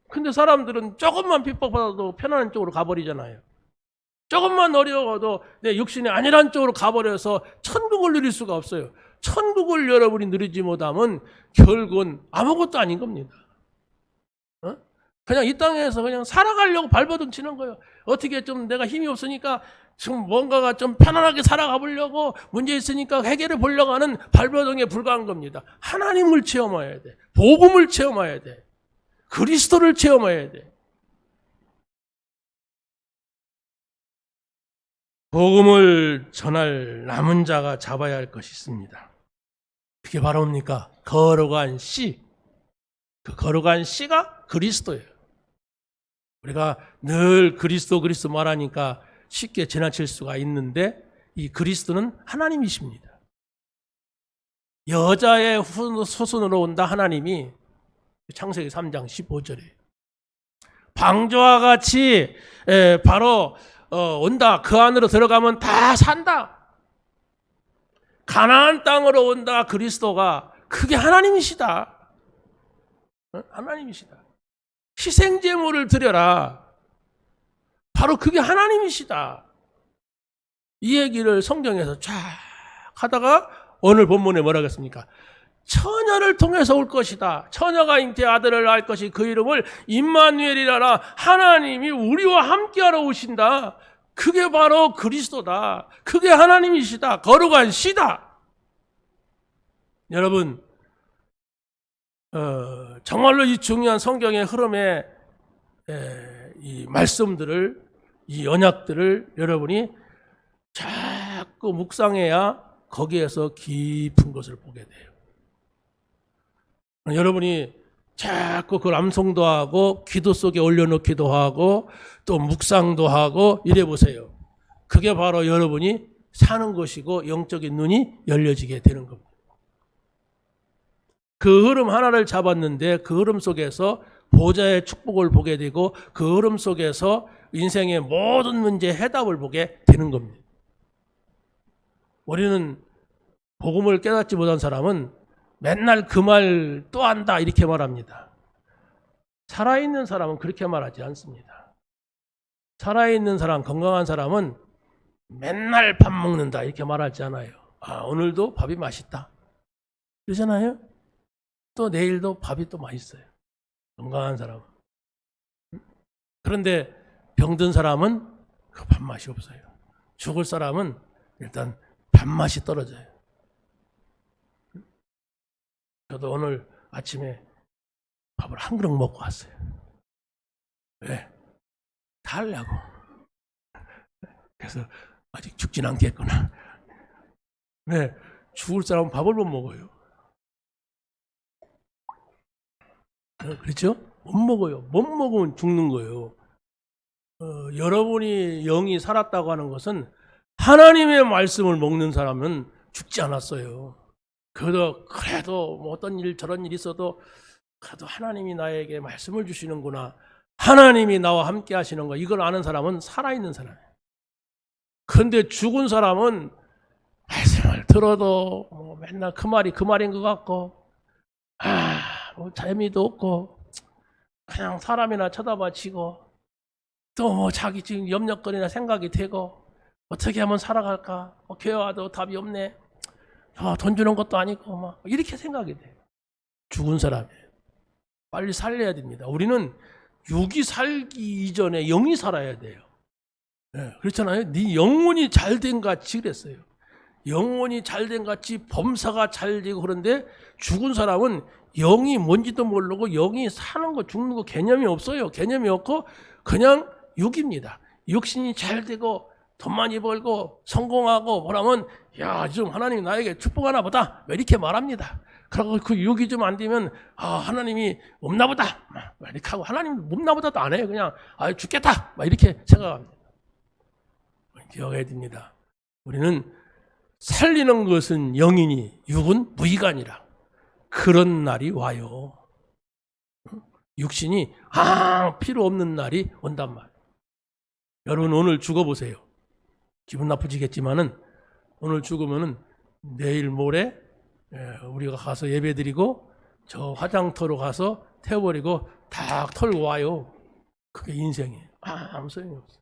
근데 사람들은 조금만 핍박받아도 편안한 쪽으로 가버리잖아요. 조금만 어려워도 내 육신이 아니란 쪽으로 가버려서 천국을 누릴 수가 없어요. 천국을 여러분이 누리지 못하면 결국은 아무것도 아닌 겁니다. 그냥 이 땅에서 그냥 살아가려고 발버둥 치는 거예요. 어떻게 좀 내가 힘이 없으니까 지금 뭔가가 좀 편안하게 살아가 보려고, 문제 있으니까 해결해 보려고 하는 발버둥에 불과한 겁니다. 하나님을 체험해야 돼. 복음을 체험해야 돼. 그리스도를 체험해야 돼. 복음을 전할 남은 자가 잡아야 할 것이 있습니다. 그게 바로 뭡니까? 거룩한 씨. 그 거룩한 씨가 그리스도예요. 우리가 늘 그리스도 말하니까 쉽게 지나칠 수가 있는데, 이 그리스도는 하나님이십니다. 여자의 후손으로 온다 하나님이, 창세기 3장 15절에 방주와 같이 바로 온다. 그 안으로 들어가면 다 산다. 가나안 땅으로 온다. 그리스도가, 그게 하나님이시다. 하나님이시다. 희생제물을 드려라. 바로 그게 하나님이시다. 이 얘기를 성경에서 쫙 하다가 오늘 본문에 뭐라고 했습니까? 처녀를 통해서 올 것이다. 처녀가 잉태 아들을 낳을 것이 그 이름을 임마누엘이라라. 하나님이 우리와 함께하러 오신다. 그게 바로 그리스도다. 그게 하나님이시다. 거룩한 시다. 여러분, 정말로 이 중요한 성경의 흐름에 이 말씀들을, 이 언약들을 여러분이 자꾸 묵상해야 거기에서 깊은 것을 보게 돼요. 여러분이 자꾸 그 암송도 하고 기도 속에 올려놓기도 하고 또 묵상도 하고 이래 보세요. 그게 바로 여러분이 사는 것이고 영적인 눈이 열려지게 되는 겁니다. 그 흐름 하나를 잡았는데 그 흐름 속에서 보좌의 축복을 보게 되고 그 흐름 속에서 인생의 모든 문제의 해답을 보게 되는 겁니다. 우리는 복음을 깨닫지 못한 사람은 맨날 그 말 또 한다 이렇게 말합니다. 살아있는 사람은 그렇게 말하지 않습니다. 살아있는 사람, 건강한 사람은 맨날 밥 먹는다 이렇게 말하지 않아요. 아, 오늘도 밥이 맛있다 그러잖아요. 또 내일도 밥이 또 맛있어요. 건강한 사람은. 그런데 병든 사람은 그 밥맛이 없어요. 죽을 사람은 일단 밥맛이 떨어져요. 저도 오늘 아침에 밥을 한 그릇 먹고 왔어요. 왜? 달라고. 그래서 아직 죽진 않겠구나. 왜? 죽을 사람은 밥을 못 먹어요. 그렇죠? 못 먹어요. 못 먹으면 죽는 거예요. 여러분이 영이 살았다고 하는 것은 하나님의 말씀을 먹는 사람은 죽지 않았어요. 그래도 뭐 어떤 일 저런 일이 있어도 그래도 하나님이 나에게 말씀을 주시는구나. 하나님이 나와 함께 하시는 거 이걸 아는 사람은 살아있는 사람이에요. 그런데 죽은 사람은 말씀을 들어도 뭐 맨날 그 말이 그 말인 것 같고 뭐 재미도 없고 그냥 사람이나 쳐다봐 치고 또 뭐 자기 지금 염려거리나 생각이 되고 어떻게 하면 살아갈까? 교회와도 답이 없네. 돈 주는 것도 아니고 막 이렇게 생각이 돼요. 죽은 사람이에요. 빨리 살려야 됩니다. 우리는 육이 살기 이전에 영이 살아야 돼요. 네, 그렇잖아요. 네 영혼이 잘된 같이 그랬어요. 영혼이 잘된 같이 범사가 잘 되고 그런데 죽은 사람은 영이 뭔지도 모르고 영이 사는 거 죽는 거 개념이 없어요. 개념이 없고 그냥 육입니다. 육신이 잘 되고 돈 많이 벌고 성공하고 뭐라면 야, 좀 하나님이 나에게 축복하나 보다 이렇게 말합니다. 그리고 그 육이 좀 안 되면 하나님이 없나 보다 이렇게 하고 하나님 없나 보다도 안 해요. 그냥 죽겠다 이렇게 생각합니다. 기억해야 됩니다. 우리는 살리는 것은 영이니 육은 무의가 그런 날이 와요. 육신이 필요 없는 날이 온단 말이에요. 여러분 오늘 죽어보세요. 기분 나쁘시겠지만은 오늘 죽으면은 내일 모레 우리가 가서 예배드리고 저 화장터로 가서 태워버리고 다 털고 와요. 그게 인생이에요. 아무 소용이 없어요.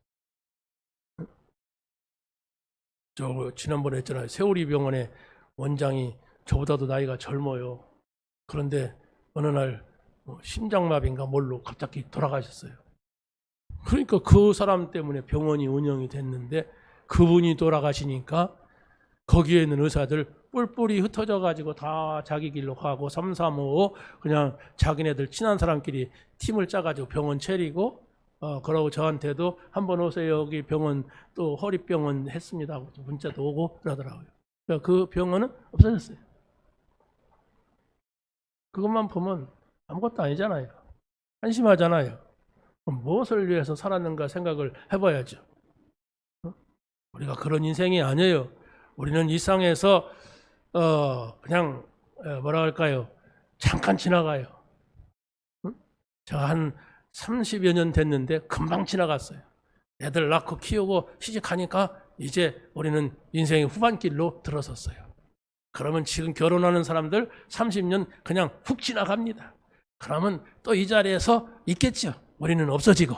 저 지난번에 했잖아요. 세월이 병원에 원장이 저보다도 나이가 젊어요. 그런데 어느 날 심장마비인가 뭘로 갑자기 돌아가셨어요. 그러니까 그 사람 때문에 병원이 운영이 됐는데 그분이 돌아가시니까 거기에 있는 의사들 뿔뿔이 흩어져 가지고 다 자기 길로 가고 335 그냥 자기네들 친한 사람끼리 팀을 짜가지고 병원 차리고 그러고 저한테도 한번 오세요. 여기 병원 또 허리병원 했습니다 하고 문자도 오고 그러더라고요. 그러니까 그 병원은 없어졌어요. 그것만 보면 아무것도 아니잖아요. 한심하잖아요. 그럼 무엇을 위해서 살았는가 생각을 해봐야죠. 우리가 그런 인생이 아니에요. 우리는 이 세상에서 그냥 뭐라 할까요? 잠깐 지나가요. 제가 한 30여 년 됐는데 금방 지나갔어요. 애들 낳고 키우고 시집가니까 이제 우리는 인생의 후반길로 들어섰어요. 그러면 지금 결혼하는 사람들 30년 그냥 훅 지나갑니다. 그러면 또 이 자리에서 있겠죠. 우리는 없어지고.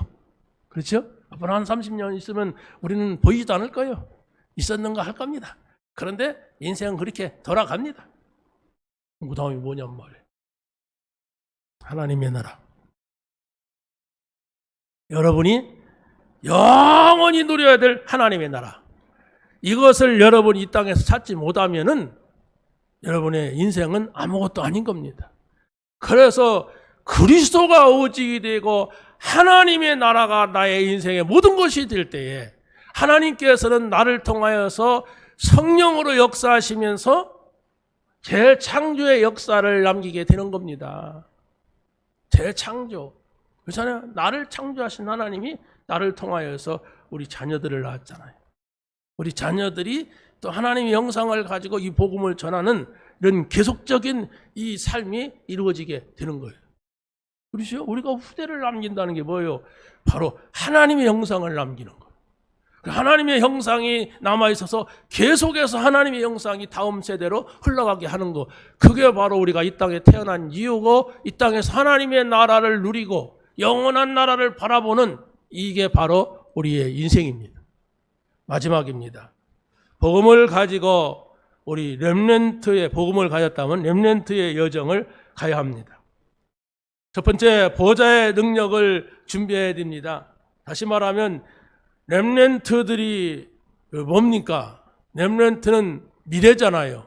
그렇죠? 앞으로 한 30년 있으면 우리는 보이지도 않을 거예요. 있었는가 할 겁니다. 그런데 인생은 그렇게 돌아갑니다. 무당이 뭐냔 말이에요. 하나님의 나라. 여러분이 영원히 누려야 될 하나님의 나라. 이것을 여러분이 이 땅에서 찾지 못하면은 여러분의 인생은 아무것도 아닌 겁니다. 그래서 그리스도가 오직이 되고 하나님의 나라가 나의 인생의 모든 것이 될 때에 하나님께서는 나를 통하여서 성령으로 역사하시면서 재창조의 역사를 남기게 되는 겁니다. 재창조. 그렇잖아요. 나를 창조하신 하나님이 나를 통하여서 우리 자녀들을 낳았잖아요. 우리 자녀들이 또 하나님의 형상을 가지고 이 복음을 전하는 이런 계속적인 이 삶이 이루어지게 되는 거예요. 그렇죠? 우리가 후대를 남긴다는 게 뭐예요? 바로 하나님의 형상을 남기는 거예요. 하나님의 형상이 남아있어서 계속해서 하나님의 형상이 다음 세대로 흘러가게 하는 거. 그게 바로 우리가 이 땅에 태어난 이유고 이 땅에서 하나님의 나라를 누리고 영원한 나라를 바라보는 이게 바로 우리의 인생입니다. 마지막입니다. 복음을 가지고 우리 렘넌트의 복음을 가졌다면 렘넌트의 여정을 가야 합니다. 첫 번째, 보좌의 능력을 준비해야 됩니다. 다시 말하면 렘넌트들이 뭡니까? 렘넌트는 미래잖아요.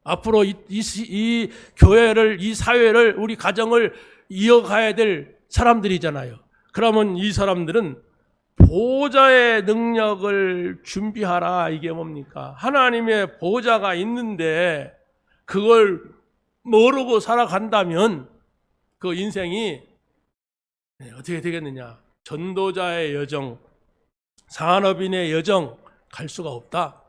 앞으로 이 교회를, 이 사회를, 우리 가정을 이어가야 될 사람들이잖아요. 그러면 이 사람들은 보좌의 능력을 준비하라. 이게 뭡니까? 하나님의 보좌가 있는데 그걸 모르고 살아간다면 그 인생이 어떻게 되겠느냐? 전도자의 여정, 산업인의 여정 갈 수가 없다.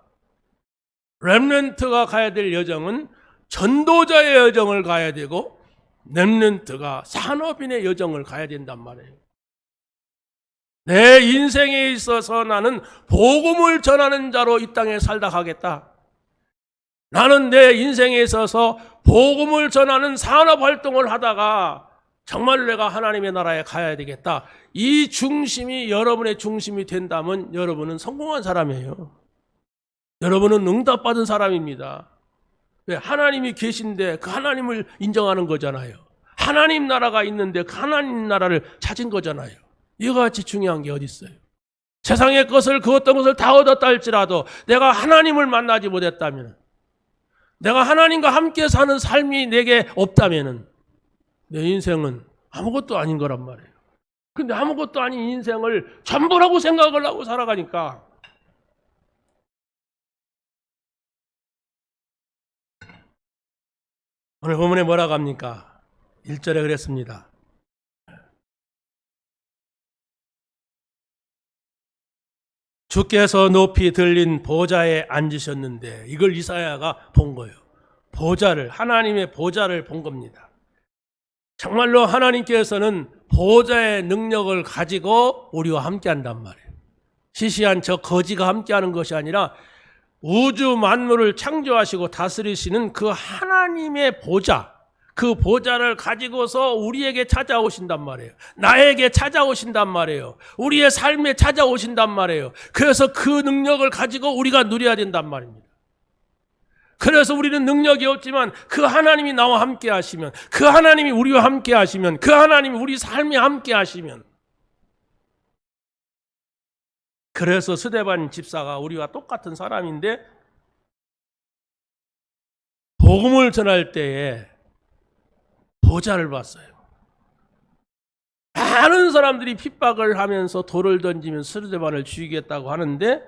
렘넌트가 가야 될 여정은 전도자의 여정을 가야 되고 렘넌트가 산업인의 여정을 가야 된단 말이에요. 내 인생에 있어서 나는 복음을 전하는 자로 이 땅에 살다 가겠다. 나는 내 인생에 있어서 복음을 전하는 산업활동을 하다가 정말 내가 하나님의 나라에 가야 되겠다. 이 중심이 여러분의 중심이 된다면 여러분은 성공한 사람이에요. 여러분은 응답받은 사람입니다. 왜? 하나님이 계신데 그 하나님을 인정하는 거잖아요. 하나님 나라가 있는데 그 하나님 나라를 찾은 거잖아요. 이와 같이 중요한 게 어디 있어요? 세상의 것을 그 어떤 것을 다 얻었다 할지라도 내가 하나님을 만나지 못했다면, 내가 하나님과 함께 사는 삶이 내게 없다면 내 인생은 아무것도 아닌 거란 말이에요. 근데 아무것도 아닌 인생을 전부라고 생각을 하고 살아가니까 오늘 본문에 뭐라고 합니까? 1절에 그랬습니다. 주께서 높이 들린 보좌에 앉으셨는데, 이걸 이사야가 본 거예요. 보좌를, 하나님의 보좌를 본 겁니다. 정말로 하나님께서는 보좌의 능력을 가지고 우리와 함께 한단 말이에요. 시시한 저 거지가 함께 하는 것이 아니라 우주 만물을 창조하시고 다스리시는 그 하나님의 보좌, 그 보좌를 가지고서 우리에게 찾아오신단 말이에요. 나에게 찾아오신단 말이에요. 우리의 삶에 찾아오신단 말이에요. 그래서 그 능력을 가지고 우리가 누려야 된단 말입니다. 그래서 우리는 능력이 없지만 그 하나님이 나와 함께 하시면, 그 하나님이 우리와 함께 하시면, 그 하나님이 우리 삶에 함께 하시면, 그래서 스데반 집사가 우리와 똑같은 사람인데 복음을 전할 때에 보좌를 봤어요. 많은 사람들이 핍박을 하면서 돌을 던지면 스데반을 죽이겠다고 하는데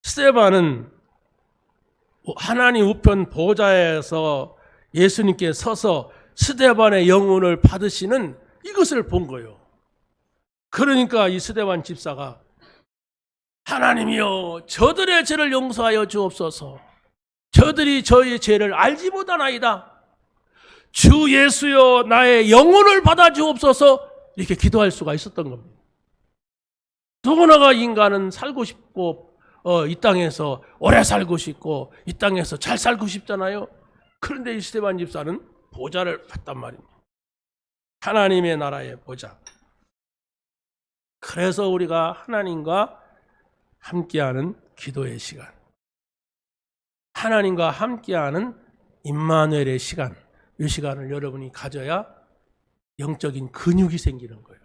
스데반은 하나님 우편 보좌에서 예수님께 서서 스데반의 영혼을 받으시는 이것을 본 거예요. 그러니까 이 스데반 집사가 하나님이여 저들의 죄를 용서하여 주옵소서. 저들이 저의 죄를 알지 못하나이다. 주 예수여 나의 영혼을 받아 주옵소서. 이렇게 기도할 수가 있었던 겁니다. 누구나가 인간은 살고 싶고 이 땅에서 오래 살고 싶고 이 땅에서 잘 살고 싶잖아요. 그런데 이 스데반 집사는 보좌를 받단 말입니다. 하나님의 나라의 보좌. 그래서 우리가 하나님과 함께하는 기도의 시간, 하나님과 함께하는 임마누엘의 시간, 이 시간을 여러분이 가져야 영적인 근육이 생기는 거예요.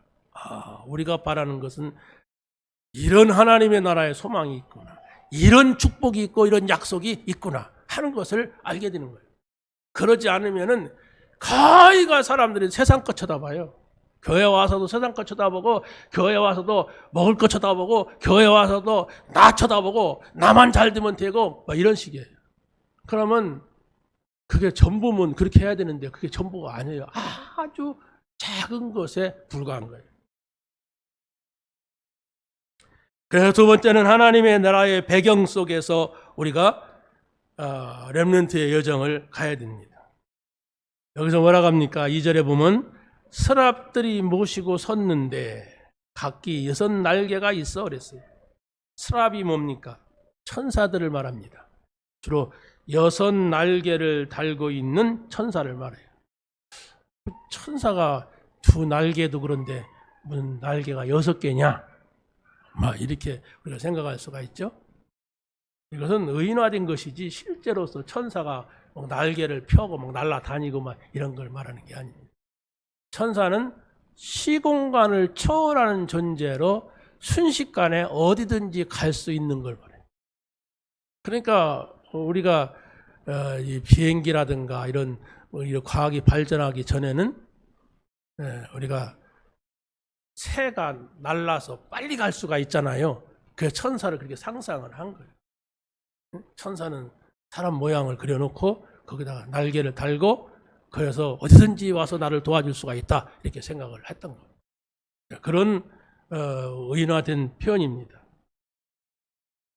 우리가 바라는 것은 이런 하나님의 나라의 소망이 있구나, 이런 축복이 있고 이런 약속이 있구나 하는 것을 알게 되는 거예요. 그러지 않으면은 거의가 사람들이 세상 것 쳐다봐요. 교회 와서도 세상 것 쳐다보고, 교회 와서도 먹을 것 쳐다보고, 교회 와서도 나 쳐다보고, 나만 잘 되면 되고, 막 이런 식이에요. 그러면 그게 전부면 그렇게 해야 되는데 그게 전부가 아니에요. 아주 작은 것에 불과한 거예요. 그래서 두 번째는 하나님의 나라의 배경 속에서 우리가 렘넌트의 여정을 가야 됩니다. 여기서 뭐라고 합니까? 2절에 보면 서랍들이 모시고 섰는데 각기 6날개가 있어 그랬어요. 서랍이 뭡니까? 천사들을 말합니다. 주로 6날개를 달고 있는 천사를 말해요. 천사가 2날개도 그런데 무슨 날개가 6개냐? 막 이렇게 우리가 생각할 수가 있죠. 이것은 의인화된 것이지 실제로서 천사가 막 날개를 펴고 막 날아다니고 막 이런 걸 말하는 게 아닙니다. 천사는 시공간을 초월하는 존재로 순식간에 어디든지 갈 수 있는 걸 말해요. 그러니까 우리가 이 비행기라든가 이런 과학이 발전하기 전에는 우리가 새가 날라서 빨리 갈 수가 있잖아요. 그래서 천사를 그렇게 상상을 한 거예요. 천사는 사람 모양을 그려놓고 거기다가 날개를 달고 그래서 어디든지 와서 나를 도와줄 수가 있다 이렇게 생각을 했던 거예요. 그런 의인화된 표현입니다.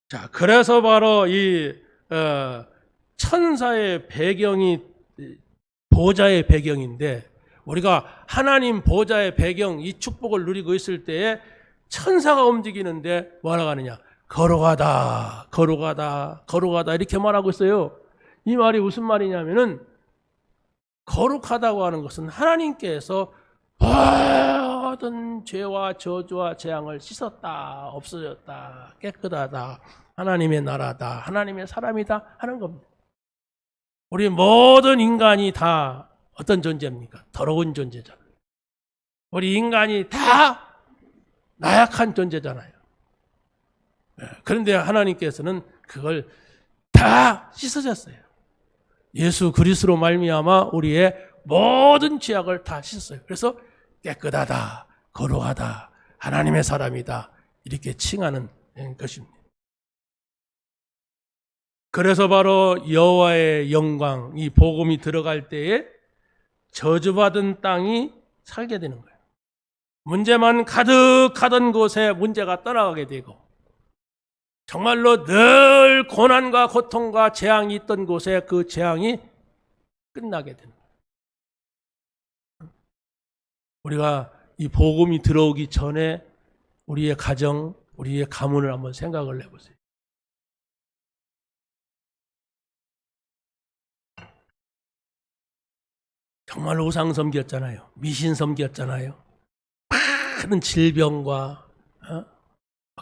자, 그래서 바로 이 천사의 배경이 보좌의 배경인데 우리가 하나님 보좌의 배경, 이 축복을 누리고 있을 때에 천사가 움직이는데 뭐라고 하느냐? 걸어가다, 걸어가다, 걸어가다 이렇게 말하고 있어요. 이 말이 무슨 말이냐면은 거룩하다고 하는 것은 하나님께서 모든 죄와 저주와 재앙을 씻었다, 없어졌다, 깨끗하다, 하나님의 나라다, 하나님의 사람이다 하는 겁니다. 우리 모든 인간이 다 어떤 존재입니까? 더러운 존재잖아요. 우리 인간이 다 나약한 존재잖아요. 그런데 하나님께서는 그걸 다 씻으셨어요. 예수 그리스도로 말미암아 우리의 모든 죄악을 다 씻었어요. 그래서 깨끗하다, 거룩하다, 하나님의 사람이다 이렇게 칭하는 것입니다. 그래서 바로 여호와의 영광, 이 복음이 들어갈 때에 저주받은 땅이 살게 되는 거예요. 문제만 가득하던 곳에 문제가 떠나가게 되고 정말로 늘 고난과 고통과 재앙이 있던 곳에 그 재앙이 끝나게 되는 거예요. 우리가 이 복음이 들어오기 전에 우리의 가정, 우리의 가문을 한번 생각을 해보세요. 정말 우상 섬겼잖아요. 미신 섬겼잖아요. 많은 질병과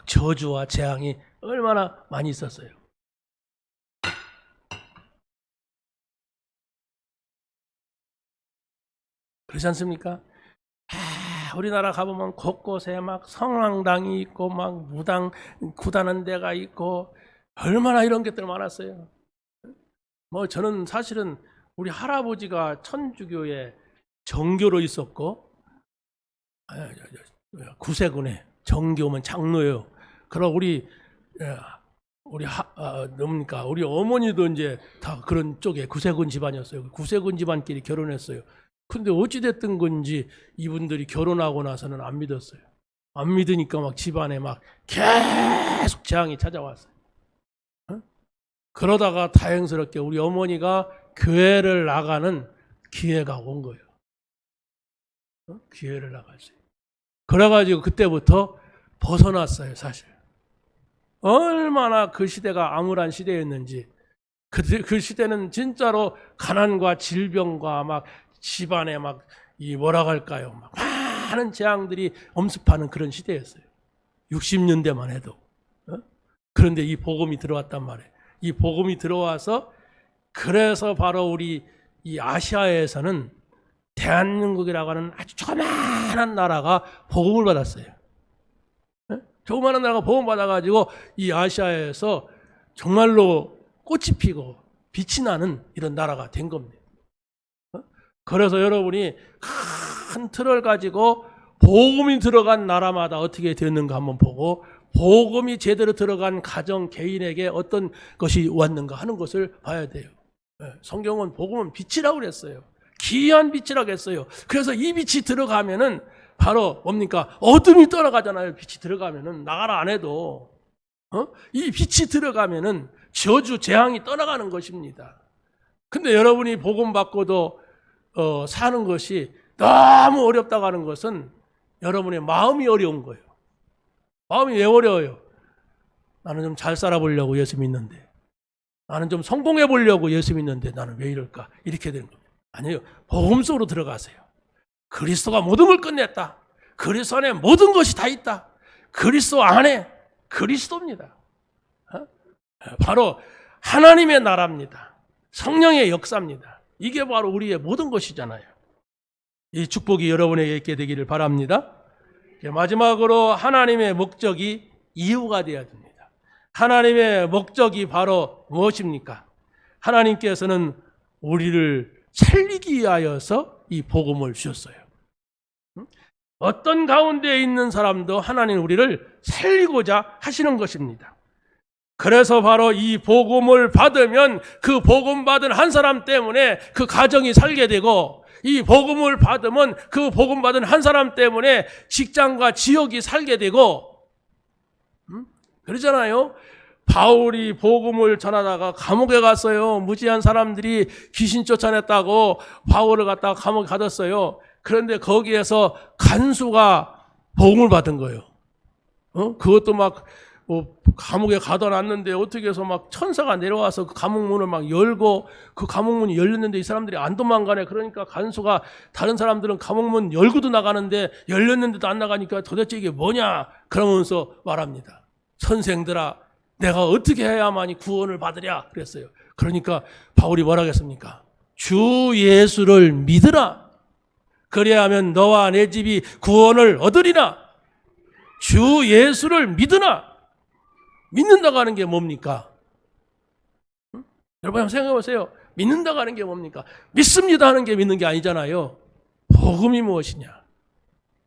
저주와 재앙이 얼마나 많이 있었어요. 그렇지 않습니까? 우리나라 가보면 곳곳에 막 성황당이 있고 막 무당 구다는 데가 있고 얼마나 이런 것들 많았어요. 뭐 저는 사실은 우리 할아버지가 천주교의 정교로 있었고 구세군에 정교면 장로예요. 그럼 우리 뭡니까? 우리 어머니도 이제 다 그런 쪽에 구세군 집안이었어요. 구세군 집안끼리 결혼했어요. 근데 어찌됐든 건지 이분들이 결혼하고 나서는 안 믿었어요. 안 믿으니까 막 집안에 막 계속 재앙이 찾아왔어요. 그러다가 다행스럽게 우리 어머니가 교회를 나가는 기회가 온 거예요. 기회를 나갔어요. 그래가지고 그때부터 벗어났어요, 사실. 얼마나 그 시대가 암울한 시대였는지. 그 시대는 진짜로 가난과 질병과 막 집안에 막 이 뭐라고 할까요? 막 많은 재앙들이 엄습하는 그런 시대였어요. 60년대만 해도. 그런데 이 복음이 들어왔단 말이에요. 이 복음이 들어와서 그래서 바로 우리 이 아시아에서는 대한민국이라고 하는 아주 조그마한 나라가 복음을 받았어요. 조그마한 나라가 복음 받아가지고 이 아시아에서 정말로 꽃이 피고 빛이 나는 이런 나라가 된 겁니다. 그래서 여러분이 큰 틀을 가지고 복음이 들어간 나라마다 어떻게 되었는가 한번 보고, 복음이 제대로 들어간 가정 개인에게 어떤 것이 왔는가 하는 것을 봐야 돼요. 성경은 복음은 빛이라고 그랬어요. 기이한 빛이라고 했어요. 그래서 이 빛이 들어가면은 바로 뭡니까? 어둠이 떠나가잖아요. 빛이 들어가면은 나가라 안 해도 이 빛이 들어가면은 저주 재앙이 떠나가는 것입니다. 근데 여러분이 복음 받고도 사는 것이 너무 어렵다고 하는 것은 여러분의 마음이 어려운 거예요. 마음이 왜 어려워요? 나는 좀 잘 살아보려고 예수 믿는데, 나는 좀 성공해 보려고 예수 믿는데 나는 왜 이럴까? 이렇게 되는 겁니다. 아니에요. 복음 속으로 들어가세요. 그리스도가 모든 걸 끝냈다. 그리스도 안에 모든 것이 다 있다. 그리스도 안에 그리스도입니다. 바로 하나님의 나라입니다. 성령의 역사입니다. 이게 바로 우리의 모든 것이잖아요. 이 축복이 여러분에게 있게 되기를 바랍니다. 마지막으로 하나님의 목적이 이유가 되어야 됩니다. 하나님의 목적이 바로 무엇입니까? 하나님께서는 우리를 살리기 위하여서 이 복음을 주셨어요. 어떤 가운데 있는 사람도 하나님 우리를 살리고자 하시는 것입니다. 그래서 바로 이 복음을 받으면 그 복음 받은 한 사람 때문에 그 가정이 살게 되고, 이 복음을 받으면 그 복음 받은 한 사람 때문에 직장과 지역이 살게 되고, 그러잖아요. 바울이 복음을 전하다가 감옥에 갔어요. 무지한 사람들이 귀신 쫓아냈다고 바울을 갖다가 감옥에 가뒀어요. 그런데 거기에서 간수가 복음을 받은 거예요. 그것도 막 감옥에 가둬놨는데 어떻게 해서 막 천사가 내려와서 그 감옥 문을 막 열고, 그 감옥 문이 열렸는데 이 사람들이 안 도망가네. 그러니까 간수가, 다른 사람들은 감옥 문 열고도 나가는데 열렸는데도 안 나가니까 도대체 이게 뭐냐 그러면서 말합니다. 선생들아, 내가 어떻게 해야만이 구원을 받으랴 그랬어요. 그러니까 바울이 뭐라 했습니까? 주 예수를 믿으라. 그래야 하면 너와 내 집이 구원을 얻으리라. 주 예수를 믿으나. 믿는다고 하는 게 뭡니까? 여러분 한번 생각해 보세요. 믿는다고 하는 게 뭡니까? 믿습니다 하는 게 믿는 게 아니잖아요. 복음이 무엇이냐?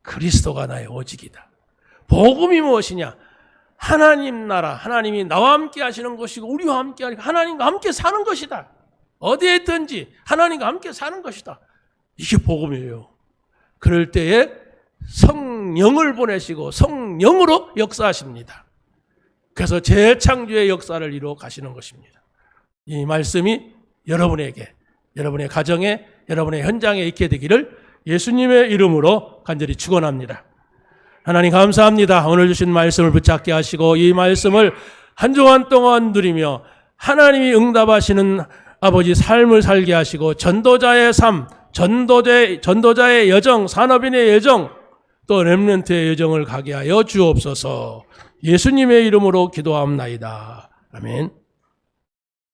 그리스도가 나의 오직이다. 복음이 무엇이냐? 하나님 나라, 하나님이 나와 함께 하시는 것이고 우리와 함께 하니까 하나님과 함께 사는 것이다. 어디에 있든지 하나님과 함께 사는 것이다. 이게 복음이에요. 그럴 때에 성령을 보내시고 성령으로 역사하십니다. 그래서 재창조의 역사를 이루어 가시는 것입니다. 이 말씀이 여러분에게, 여러분의 가정에, 여러분의 현장에 있게 되기를 예수님의 이름으로 간절히 축원합니다. 하나님 감사합니다. 오늘 주신 말씀을 붙잡게 하시고 이 말씀을 한 주간 동안 누리며 하나님이 응답하시는 아버지 삶을 살게 하시고 전도자의 삶, 전도자의 여정, 산업인의 여정, 또 렘넌트의 여정을 가게 하여 주옵소서. 예수님의 이름으로 기도합나이다. 아멘.